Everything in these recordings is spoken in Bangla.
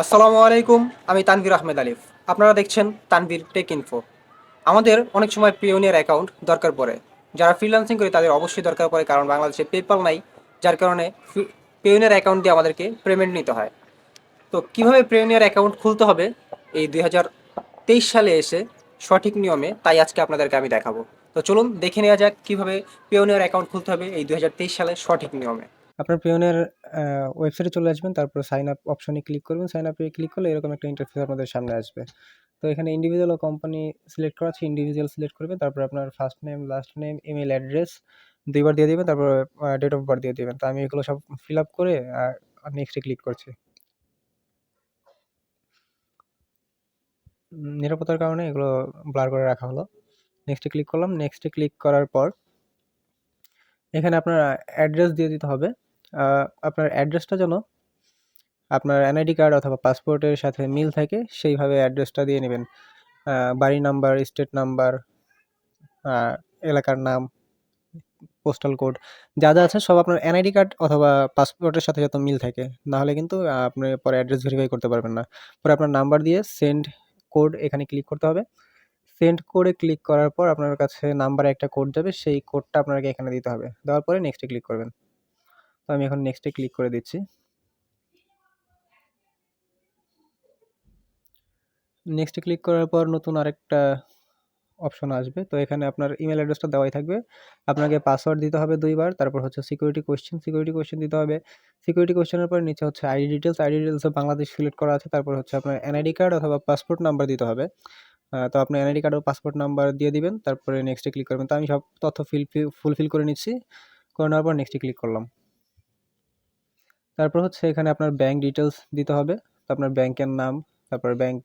আসসালামু আলাইকুম। আমি তানভীর আহমেদ আলিফ। আপনারা দেখছেন তানভীর টেক ইনফো। আমাদের অনেক সময় পিওনিয়ার অ্যাকাউন্ট দরকার পড়ে। যারা ফ্রিল্যান্সিং করে তাদের অবশ্যই দরকার পড়ে, কারণ বাংলাদেশে পেপাল নাই। যার কারণে পিওনিয়ার অ্যাকাউন্ট দিয়ে আমাদেরকে পেমেন্ট নিতে হয়। তো কিভাবে পিওনিয়ার অ্যাকাউন্ট খুলতে হবে এই 2023 সালে এসে সঠিক নিয়মে, তাই আজকে আপনাদেরকে আমি দেখাবো। তো চলুন দেখে নেওয়া যাক কিভাবে পিওনিয়ার অ্যাকাউন্ট খুলতে হবে এই 2023 সালে সঠিক নিয়মে। আপনার পিওনের ওয়েবসাইটে চলে আসবেন, তারপর সাইন আপ অপশনে ক্লিক করবেন। সাইন আপে ক্লিক করলে এরকম একটা ইন্টারফেস আপনাদের সামনে আসবে। তো এখানে ইন্ডিভিজুয়াল ও কোম্পানি সিলেক্ট করা আছে, ইন্ডিভিজুয়াল সিলেক্ট করবেন। তারপর আপনার first name, last name, email address দুইবার দিয়ে দিবেন। তারপর ডেট অফ বার্থ দিয়ে দিবেন। তো আমি এগুলো সব ফিল আপ করে নেক্সটে ক্লিক করছি। নিরাপত্তার কারণে এগুলো ব্লার করে রাখা হলো। নেক্সটে ক্লিক করলাম। নেক্সটে ক্লিক করার পর এখানে আপনার অ্যাড্রেস দিয়ে দিতে হবে। আপনার অ্যাড্রেসটা যেন আপনার এনআইডি কার্ড অথবা পাসপোর্টের সাথে মিল থাকে, সেইভাবে অ্যাড্রেসটা দিয়ে নেবেন। বাড়ি নাম্বার, স্টেট নাম্বার, এলাকার নাম, পোস্টাল কোড যা যা আছে সব আপনার এনআইডি কার্ড অথবা পাসপোর্টের সাথে যত মিল থাকে, না হলে কিন্তু আপনি পরে অ্যাড্রেস ভেরিফাই করতে পারবেন না। পরে আপনার নাম্বার দিয়ে সেন্ড কোড এখানে ক্লিক করতে হবে। সেন্ড কোডে ক্লিক করার পর আপনার কাছে নাম্বারে একটা কোড যাবে, সেই কোডটা আপনাকে এখানে দিতে হবে। দেওয়ার পরে নেক্সটে ক্লিক করবেন। তো আমি এখন নেক্সটে ক্লিক করে দিচ্ছি। নেক্সটে ক্লিক করার পর নতুন আরেকটা অপশন আসবে। তো এখানে আপনার ইমেল অ্যাড্রেসটা দেওয়াই থাকবে। আপনাকে পাসওয়ার্ড দিতে হবে ২ বার। তারপর হচ্ছে সিকিউরিটি কোয়েশ্চেন দিতে হবে। সিকিউরিটি কোয়েশ্চেনের পর নিচে হচ্ছে আইডি ডিটেইলস বাংলাদেশ সিলেক্ট করা আছে। তারপর হচ্ছে আপনার এনআইডি কার্ড অথবা পাসপোর্ট নাম্বার দিতে হবে। তো আপনি এনআইডি কার্ড ও পাসপোর্ট নাম্বার দিয়ে দিবেন। তারপরে নেক্সটে ক্লিক করবেন। তো আমি সব তথ্য ফুলফিল করে নিচ্ছি। করে নেওয়ার পর নেক্সটে ক্লিক করলাম। তারপর হচ্ছে এখানে আপনার ব্যাংক ডিটেইলস দিতে হবে। তো আপনার ব্যাংকের নাম, তারপর ব্যাংক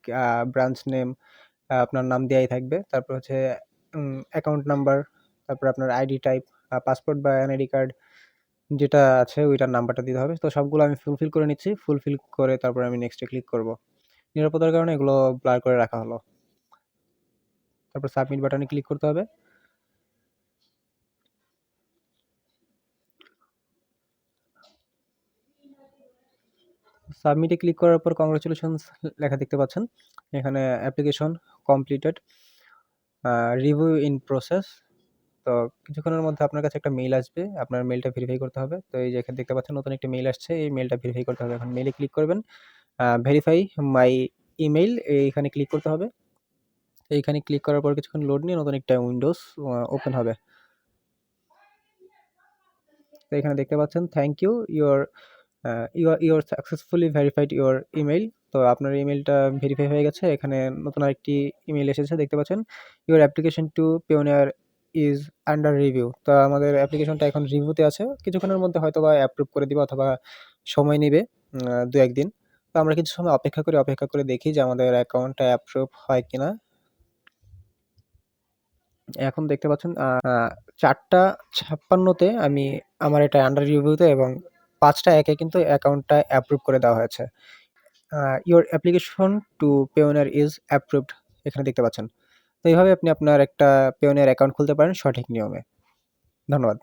ব্রাঞ্চ নেম, আপনার নাম দেওয়াই থাকবে। তারপর হচ্ছে অ্যাকাউন্ট নাম্বার, তারপর আপনার আইডি টাইপ, পাসপোর্ট বা এনআইডি কার্ড যেটা আছে ওইটার নাম্বারটা দিতে হবে। তো সবগুলো আমি ফুলফিল করে নিচ্ছি। ফুলফিল করে তারপর আমি নেক্সটে ক্লিক করব। নিরাপত্তার কারণে এগুলো ব্লার করে রাখা হলো। তারপর সাবমিট বাটনে ক্লিক করতে হবে। সাবমিটে ক্লিক করার পর কংগ্রাচুলেশনস লেখা দেখতে পাচ্ছেন। এখানে application completed, review in process. তো কিছুক্ষণের মধ্যে আপনার কাছে একটা মেইল আসবে। আপনার মেইলটা ভেরিফাই করতে হবে। তো এই যে এখানে দেখতে পাচ্ছেন নতুন একটা মেইল আসছে। এই মেইলটা ভেরিফাই করতে হবে। এখন মেইলে ক্লিক করবেন। ভেরিফাই মাই ইমেইল এইখানে ক্লিক করতে হবে। তো এইখানে ক্লিক করার পর কিছুক্ষণ লোড নিয়ে নতুন একটা উইন্ডোজ ওপেন হবে। তো এখানে দেখতে পাচ্ছেন thank you your successfully verified your email. তো আপনার ইমেইলটা ভেরিফাই হয়ে গেছে। এখানে নতুন আরেকটি ইমেইল এসেছে দেখতে পাচ্ছেন। Your application to Payoneer is under review. তো আমাদের অ্যাপ্লিকেশনটা এখন রিভিউতে আছে। কিছুক্ষণের মধ্যে হয়তোবা অ্যাপ্রুভ করে দিবে অথবা সময় নেবে ২-১ দিন। তো আমরা কিছু সময় অপেক্ষা করে দেখি যে আমাদের অ্যাকাউন্টটা অ্যাপ্রুভ হয় কিনা। এখন দেখতে পাচ্ছেন ৪টা ৫৬ তে আমার এটা আন্ডার রিভিউতে এবং ৫টা ১ এ কিন্তু অ্যাকাউন্টটা অ্যাপ্রুভ করে দেওয়া হয়েছে। Your application to Payoneer is approved এখানে দেখতে পাচ্ছেন। তো এইভাবে আপনি আপনার একটা পেওনিয়ার অ্যাকাউন্ট খুলতে পারেন সঠিক নিয়মে। ধন্যবাদ।